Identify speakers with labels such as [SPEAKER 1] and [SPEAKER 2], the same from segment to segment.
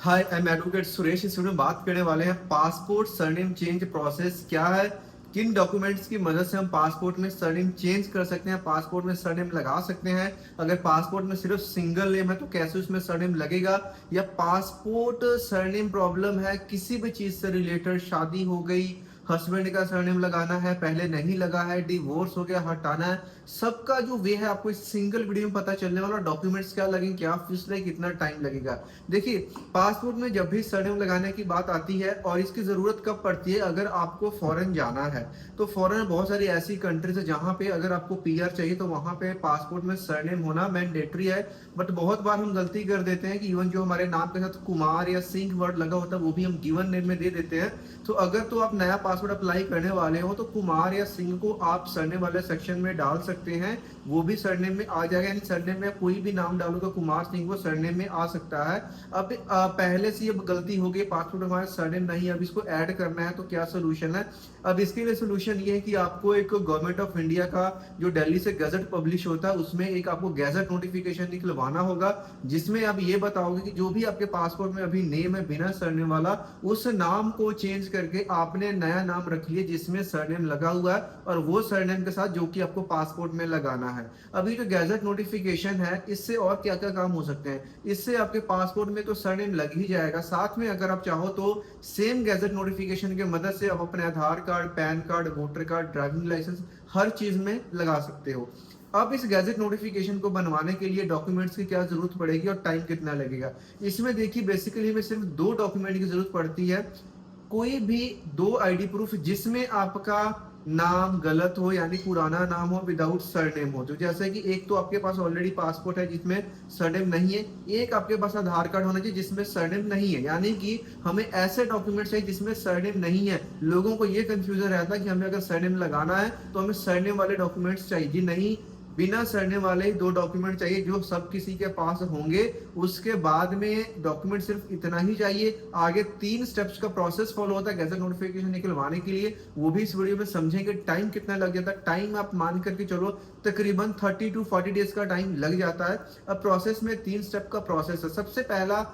[SPEAKER 1] Hi, I am advocate Suresh. इस video में बात करने वाले हैं पासपोर्ट सरनेम चेंज प्रोसेस क्या है, किन डॉक्यूमेंट्स की मदद से हम पासपोर्ट में सरनेम चेंज कर सकते हैं, पासपोर्ट में सरनेम लगा सकते हैं। अगर पासपोर्ट में सिर्फ सिंगल नेम है तो कैसे उसमें सरनेम लगेगा, या पासपोर्ट सरनेम प्रॉब्लम है किसी भी चीज से रिलेटेड, शादी हो गई, हस्बैंड का सरनेम लगाना है, पहले नहीं लगा है, डिवोर्स हो गया, हटाना है, सबका जो वे है आपको इस सिंगल वीडियो में पता चलने वाला। डॉक्यूमेंट्स क्या लगेंगे, क्या फीस लगेगी, कितना टाइम लगेगा। देखिए, पासपोर्ट में जब भी सरनेम लगाने की बात आती है और इसकी जरूरत कब पड़ती है, अगर आपको फॉरेन जाना है तो फॉरेन में बहुत सारी ऐसी कंट्रीज है जहां पे अगर आपको पीआर चाहिए तो वहां पे पासपोर्ट में सरनेम होना मैंडेटरी है। बट बहुत बार हम गलती कर देते हैं कि इवन जो हमारे नाम के साथ कुमार या सिंह वर्ड लगा होता है वो भी हम गिवन नेम में दे देते हैं। तो अगर तो आप नया पासपोर्ट अप्लाई करने वाले हो तो कुमार या सिंह को आप सरनेम वाले सेक्शन में डाल सकते हैं, वो भी सरनेम में आ जाएगा। यानी सरनेम में कोई भी नाम डालोगे कुमार सिंह वो सरनेम में आ सकता है। अब पहले से अब गलती हो गई, पासपोर्ट में हमारा सरनेम नहीं है, अब इसको ऐड करना है तो क्या सोल्यूशन है। अब इसके लिए सोल्यूशन ये है कि आपको एक गवर्नमेंट ऑफ इंडिया का जो दिल्ली से गजट पब्लिश होता है उसमें एक आपको गैजेट नोटिफिकेशन निकलवाना होगा, जिसमें आप ये बताओगे कि जो भी आपके पासपोर्ट में अभी नेम है बिना सरनेम वाला, उस नाम को चेंज करके आपने नया नाम रख लिया जिसमें सरनेम लगा हुआ है, और वो सरनेम के साथ जो कि आपको पासपोर्ट में लगाना है। अभी जो गैजेट नोटिफिकेशन है इससे और क्या क्या काम हो सकते हैं, इससे आपके पासपोर्ट में तो सरनेम लग ही जाएगा। साथ में अगर आप चाहो तो सेम गैजेट नोटिफिकेशन की मदद से आप अपने Aadhaar card, PAN card, voter card, driving licence हर चीज में लगा सकते हो। अब इस गैजेट नोटिफिकेशन को बनवाने के लिए डॉक्यूमेंट्स की क्या जरूरत पड़ेगी और टाइम कितना लगेगा, इसमें देखिए बेसिकली हमें सिर्फ दो डॉक्यूमेंट की जरूरत पड़ती है। कोई भी दो आईडी प्रूफ जिसमें आपका नाम गलत हो, यानी पुराना नाम हो विदाउट सरनेम हो। तो जैसे कि एक तो आपके पास ऑलरेडी पासपोर्ट है जिसमें सरनेम नहीं है, एक आपके पास आधार कार्ड होना चाहिए जिसमें सरनेम नहीं है। यानी कि हमें ऐसे डॉक्यूमेंट चाहिए जिसमें सरनेम नहीं है। लोगों को ये कंफ्यूजन रहता है कि हमें अगर सरनेम लगाना है तो हमें सरनेम वाले डॉक्यूमेंट्स चाहिए। जी नहीं, बिना सरनेम वाले ही दो डॉक्यूमेंट चाहिए जो सब किसी के पास होंगे। उसके बाद में डॉक्यूमेंट सिर्फ इतना ही चाहिए। आगे 3 स्टेप्स का प्रोसेस फॉलो होता है गैजेट नोटिफिकेशन निकलवाने के लिए, वो भी इस वीडियो में समझेंगे। टाइम कितना लग जाता है, टाइम आप मान करके चलो तकरीबन 30 to 40 डेज का टाइम लग जाता है। अब प्रोसेस में 3 स्टेप का प्रोसेस है। सबसे पहला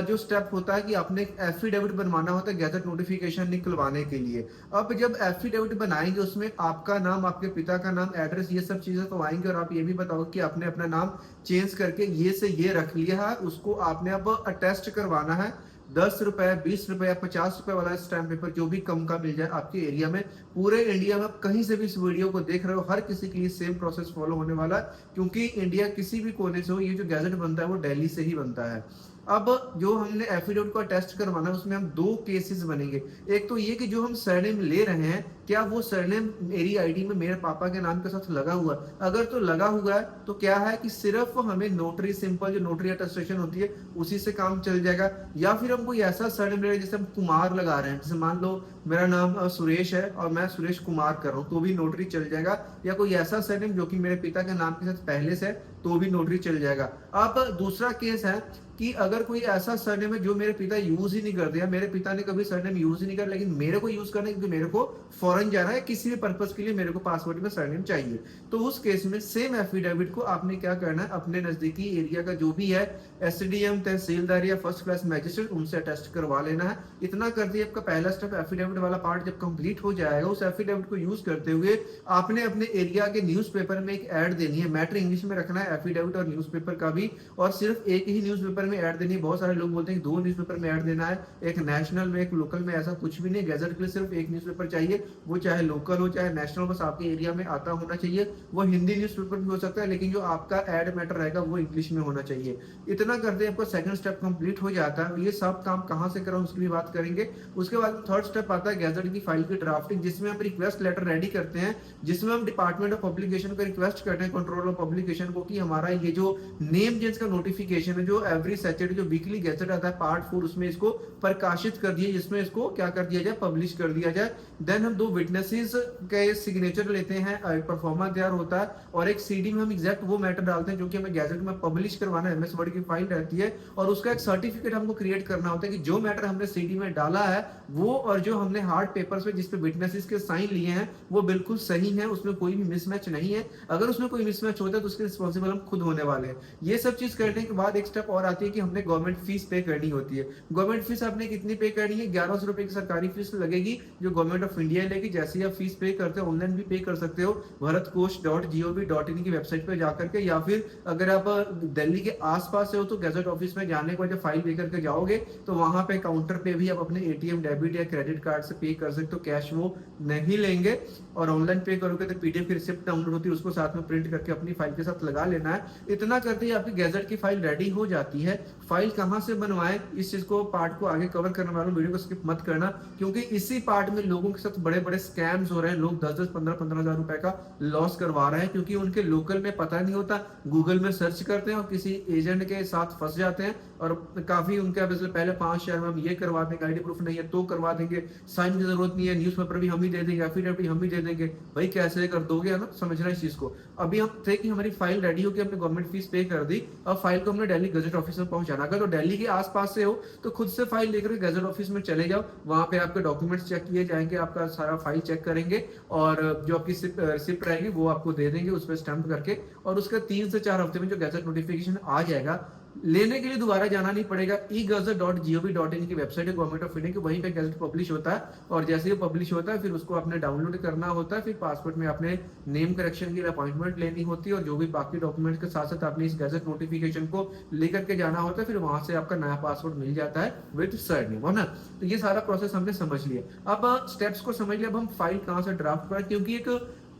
[SPEAKER 1] जो स्टेप होता है कि आपने एक एफिडेविट बनवाना होता है गैजेट नोटिफिकेशन निकलवाने के लिए। अब जब एफिडेविट बनाएंगे उसमें आपका नाम, आपके पिता का नाम, एड्रेस, ये सब चीजें तो आएंगे, और आप ये भी बताओगे कि आपने अपना नाम चेंज करके ये से ये रख लिया है। उसको आपने अब अटेस्ट करवाना है। 10 रुपए, 20 रुपए, 50 रुपए वाला स्टैम्प पेपर जो भी कम का मिल जाए आपके एरिया में। पूरे इंडिया में आप कहीं से भी इस वीडियो को देख रहे हो, हर किसी के लिए सेम प्रोसेस फॉलो होने वाला है, क्योंकि इंडिया किसी भी कोने से हो, ये जो गैजेट बनता है वो दिल्ली से ही बनता है। अब जो हमने एफिडेविट को टेस्ट करवाना है उसमें हम दो केसेस बनेंगे। एक तो ये कि जो हम सरनेम ले रहे हैं क्या वो सरनेम मेरी आईडी में मेरे पापा के नाम के साथ लगा हुआ है। अगर तो लगा हुआ है तो क्या है कि सिर्फ हमें नोटरी, सिंपल जो नोटरी अटेस्टेशन होती है उसी से काम चल जाएगा। या फिर हम कोई ऐसा सरनेम ले रहे हैं जैसे हम कुमार लगा रहे हैं, जैसे मान लो मेरा नाम सुरेश है और मैं सुरेश कुमार कर रहा हूँ तो भी नोटरी चल जाएगा। या कोई ऐसा सरनेम जो कि मेरे पिता के नाम के साथ पहले से है तो भी नोटरी चल जाएगा। अब दूसरा केस है कि अगर कोई ऐसा सरनेम है जो मेरे पिता यूज ही नहीं करते, या मेरे पिता ने कभी सरनेम यूज ही नहीं कर, लेकिन मेरे को यूज करना है क्योंकि मेरे को फॉरेन जाना है, किसी भी पर्पस के लिए मेरे को पासपोर्ट में सरनेम चाहिए, तो उस केस में सेम एफिडेविट को आपने क्या करना है, अपने नजदीकी एरिया का जो भी है एसडीएम, तहसीलदार या फर्स्ट क्लास मैजिस्ट्रेट, उनसे अटेस्ट करवा लेना है। इतना कर दिए आपका पहला स्टेप एफिडेविट वाला पार्ट जब कंप्लीट हो जाएगा, उस एफिडेविट को यूज करते हुए आपने अपने एरिया के न्यूज़पेपर में एक ऐड देनी है। मैटर इंग्लिश में रखना है एफिडेविट और न्यूज़पेपर का भी, और सिर्फ एक ही न्यूज़पेपर में ऐड देनी है। बहुत सारे लोग बोलते हैं कि 2 न्यूज़पेपर में ऐड देना है, एक नेशनल में एक लोकल में। ऐसा कुछ भी नहीं, गैजेट के लिए सिर्फ एक न्यूज़पेपर चाहिए, वो चाहे लोकल हो चाहे नेशनल, बस आपके एरिया में आता होना चाहिए। वो हिंदी न्यूज़पेपर भी हो सकता है लेकिन जो आपका ऐड मैटर रहेगा वो इंग्लिश में होना चाहिए। इतना करते आपका सेकंड स्टेप कंप्लीट हो जाता है। ये सब काम कहां से करो उसकी भी बात करेंगे। उसके बाद थर्ड स्टेप आता है गैजेट की फाइल की ड्राफ्टिंग, जिसमें हम रिक्वेस्ट लेटर रेडी करते हैं, जिसमें हम डिपार्टमेंट ऑफ पब्लिकेशन को रिक्वेस्ट करते हैं, कंट्रोल ऑफ पब्लिकेशन को, कि हमारा ये जो नेम चेंज का नोटिफिकेशन है जो एवरी सैटरडे जो वीकली गैजेट आता है पार्ट 4, उसमें इसको प्रकाशित कर दिए, जिसमें इसको क्या कर दिया जाए, पब्लिश कर दिया जाए। देन हम 2 विटनेसेस के सिग्नेचर लेते हैं, एक परफॉर्मा तैयार होता है, और एक सीडी में हम एग्जैक्ट वो मैटर डालते हैं जो कि हमें गैजेट में पब्लिश करवाना है। एमएस वर्ड की फाइल रहती है और उसका एक सर्टिफिकेट हमको क्रिएट करना होता है कि जो मैटर हमने सीडी में डाला है वो और जो हमने हार्ड पेपर्स पे जिस पे विटनेसेस के साइन लिए हैं वो बिल्कुल सही है, उसमें कोई भी मिसमैच नहीं है। अगर उसमें कोई मिसमैच होता है तो उसके रिस्पॉन्सिबल पॉसिबल हम खुद होने वाले हैं। ये सब चीज करने के बाद एक स्टेप और आती है कि हमने गवर्नमेंट फीस पे करनी होती है। गवर्नमेंट फीस आपने कितनी पे करनी है? 1100 रुपए की सरकारी फीस लगेगी जो गवर्नमेंट ऑफ इंडिया लेगी। जैसे ही आप फीस पे करते हो ऑनलाइन भी पे कर सकते हो bharatkosh.gov.in की वेबसाइट पे जाकर के, या फिर अगर आप दिल्ली के आसपास से हो तो गैजेट ऑफिस में जाने के बाद जब फाइल लेकर के जाओगे तो वहां पे काउंटर पे भी आप अपने एटीएम डेबिट या क्रेडिट कार्ड से पे कर सकते हो, कैश वो नहीं लेंगे। और ऑनलाइन पे करोगे तो पीडीएफ की रिसिप्ट डाउनलोड होती है, उसको साथ में प्रिंट करके अपनी फाइल के साथ लगा लेना है। इतना करते ही आपकी गैजेट की फाइल रेडी हो जाती है। फाइल कहां से बनवाएं, इस चीज को पार्ट को आगे कवर करने वालों, वीडियो को स्किप मत करना, क्योंकि इसी पार्ट में लोगों के साथ बड़े बड़े स्कैम्स हो रहे हैं। लोग 10-10, 15-15 हजार रुपए का लॉस करवा रहे हैं क्योंकि उनके लोकल में पता नहीं होता, गूगल में सर्च करते हैं और किसी एजेंट के साथ फंस जाते हैं। और काफी उनके पहले 5 शहर में हम ये करवा देंगे, आईडी प्रूफ नहीं है तो करवा देंगे, साइन की जरूरत नहीं है, न्यूज़पेपर भी हम ही दे देंगे, एफिडेविट हम ही दे देंगे। भाई कैसे कर दोगे, है ना, समझना इस चीज को। अभी हम थे कि हमारी फाइल रेडी होगी, हमने गवर्नमेंट फीस पे कर दी, अब फाइल को हमने दिल्ली गजट ऑफिस में पहुंचाना। अगर तो दिल्ली के आसपास से हो तो खुद से फाइल लेकर गजट ऑफिस में चले जाओ, वहां पे आपके डॉक्यूमेंट्स चेक किए जाएंगे, आपका सारा फाइल चेक करेंगे और जो आपकी रिसिप्ट रहेगी वो आपको दे देंगे उस पर स्टैंप करके। और उसके 3 से 4 हफ्ते में जो गजट नोटिफिकेशन आ जाएगा, लेने के लिए दोबारा जाना नहीं पड़ेगा। e-gazette.gov.in की वेबसाइट है गवर्नमेंट ऑफ इंडिया की, वहीं पे गजट पब्लिश होता है और जैसे ही पब्लिश होता है फिर उसको आपने डाउनलोड करना होता है। फिर पासपोर्ट में आपने नेम करेक्शन के लिए अपॉइंटमेंट लेनी होती है और जो भी बाकी डॉक्यूमेंट के साथ साथ आपने इस गजट नोटिफिकेशन को लेकर के जाना होता है। फिर वहां से आपका नया पासपोर्ट मिल जाता है विद सरनेम, है ना। तो ये सारा प्रोसेस हमने समझ लिया। अब स्टेप्स को समझ लिया, अब हम फाइल कहाँ से ड्राफ्ट करें, क्योंकि एक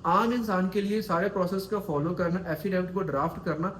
[SPEAKER 1] आम इंसान के लिए सारे प्रोसेस को फॉलो करना, एफिडेविट को ड्राफ्ट करना,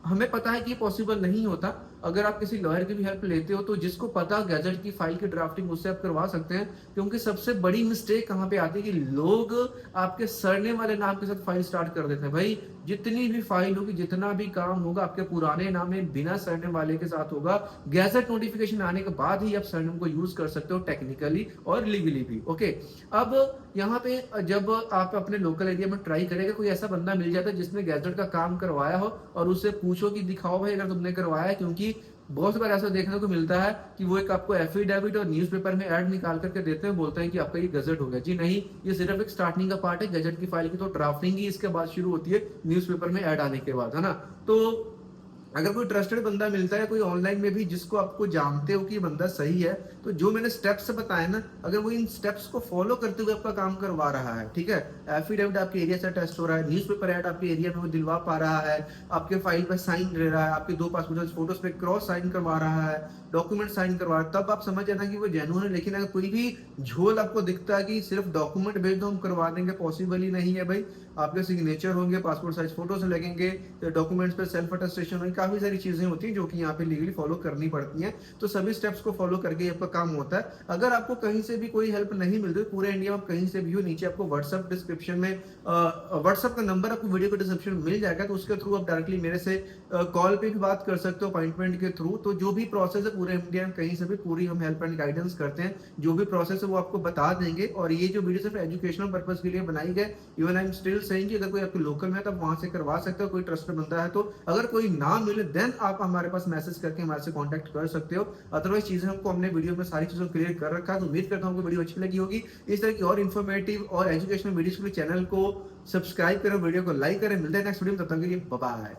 [SPEAKER 1] हमें पता है कि ये पॉसिबल नहीं होता। अगर आप किसी लॉयर की भी हेल्प लेते हो तो जिसको पता गैजेट की फाइल की ड्राफ्टिंग उससे आप करवा सकते हैं। क्योंकि सबसे बड़ी मिस्टेक कहां पे आती है कि लोग आपके सरनेम वाले नाम के साथ फाइल स्टार्ट कर देते हैं। भाई जितनी भी फाइल होगी, जितना भी काम होगा आपके पुराने नाम में बिना सरनेम वाले के साथ होगा। गैजेट नोटिफिकेशन आने के बाद ही आप सरनेम को यूज कर सकते हो टेक्निकली और लीगली भी। ओके, अब यहाँ पे जब आप अपने लोकल एरिया में ट्राई करेंगे, कोई ऐसा बंदा मिल जाता है जिसने गैजेट का काम करवाया हो और उससे पूछो कि दिखाओ भाई अगर तुमने करवाया है। क्योंकि बहुत बार ऐसा देखने को मिलता है कि वो एक आपको एफिडेविट और न्यूज़पेपर में ऐड निकाल करके देते हैं, बोलते हैं कि आपका ये गजट हो गया। जी नहीं, ये सिर्फ एक स्टार्टिंग का पार्ट है गजट की फाइल की, तो ड्राफ्टिंग ही इसके बाद शुरू होती है न्यूज़पेपर में ऐड आने के बाद, है ना। तो अगर कोई ट्रस्टेड बंदा मिलता है कोई ऑनलाइन में भी जिसको आपको जानते हो कि बंदा सही है, तो जो मैंने स्टेप्स बताए ना, अगर वो इन स्टेप्स को फॉलो करते हुए आपका काम करवा रहा है, ठीक है, एफिडेविट आपके एरिया से टेस्ट हो रहा है, न्यूज़पेपर ऐड आपके एरिया में वो दिलवा पा रहा है, आपके फाइल पे साइन ले रहा है, आपके 2 पासपोर्ट साइज फोटोज पे क्रॉस साइन करवा रहा है, डॉक्यूमेंट साइन करवा रहा है, तब आप समझ जाना कि वो जेन्युइन है। लेकिन अगर कोई भी झोल आपको दिखता है कि सिर्फ डॉक्यूमेंट भेज दो हम करवा देंगे, पॉसिबल ही नहीं है भाई। आपके सिग्नेचर होंगे, पासपोर्ट साइज फोटोज लगेंगे, डॉक्यूमेंट्स पे सेल्फ अटेस्टेशन होगी, काफी सारी चीजें होती हैं जो कि यहाँ पे लीगली फॉलो करनी पड़ती हैं। तो सभी स्टेप्स को फॉलो करके आपका काम होता है। अगर आपको कहीं से भी कोई हेल्प नहीं मिलती, पूरे इंडिया में कहीं से भी हो, नीचे आपको व्हाट्सएप डिस्क्रिप्शन में व्हाट्सएप का नंबर आपको वीडियो के डिस्क्रिप्शन में मिल जाएगा, तो उसके थ्रू आप डायरेक्टली मेरे से कॉल पे भी बात कर सकते हो अपॉइंटमेंट के थ्रू। तो जो भी प्रोसेस है पूरे इंडिया में कहीं से भी पूरी हम हेल्प एंड गाइडेंस करते हैं, जो भी प्रोसेस है वो आपको बता देंगे। और ये जो वीडियो सिर्फ एजुकेशनल पर्पज के लिए बनाई गई। Even I am still saying कि अगर कोई आपके लोकल में है तो आप वहां से करवा सकते हो, कोई ट्रस्टेड बनता है तो। अगर कोई ना मिले देन आप हमारे पास मैसेज करके हमारे से कांटेक्ट कर सकते हो। अदरवाइज चीजें हमने वीडियो में सारी चीजों क्लियर कर रखा है। तो उम्मीद करता हूँ वीडियो अच्छी लगी होगी। इस तरह की और इन्फॉर्मेटिव और एजुकेशनल वीडियोस के लिए चैनल को सब्सक्राइब करें, वीडियो को लाइक करें। मिलते हैं नेक्स्ट वीडियो में, तब तक के लिए बाय बाय।